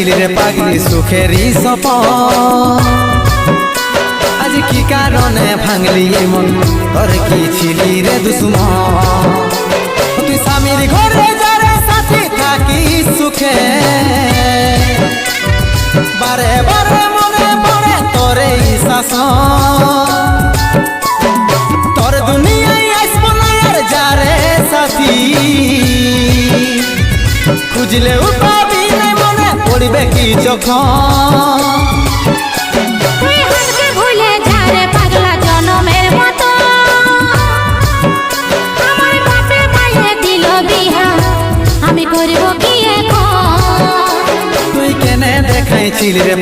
দেখাইছিলি রে পাগলি সুখেরই সপন আজ কি কারণে ভাঙলি মন তোর কি ছিলি রে দুশ্মন তুই স্বামীর ঘরে যারে সাথী থাকি সুখে বারে বারে মনে পড়ে তোরে শাসন তোর দুনিয়ায় আসবো না আর যারে সাথী খুঁজলে পাবি না মনে পড়বে কি যখন তুই হারকে ভুলে যা রে পাগলা জনমের মতো আমার বাপে মায়ে দিল বিহা আমি করব কি এখন তুই কেনে দেখাইছিলি রে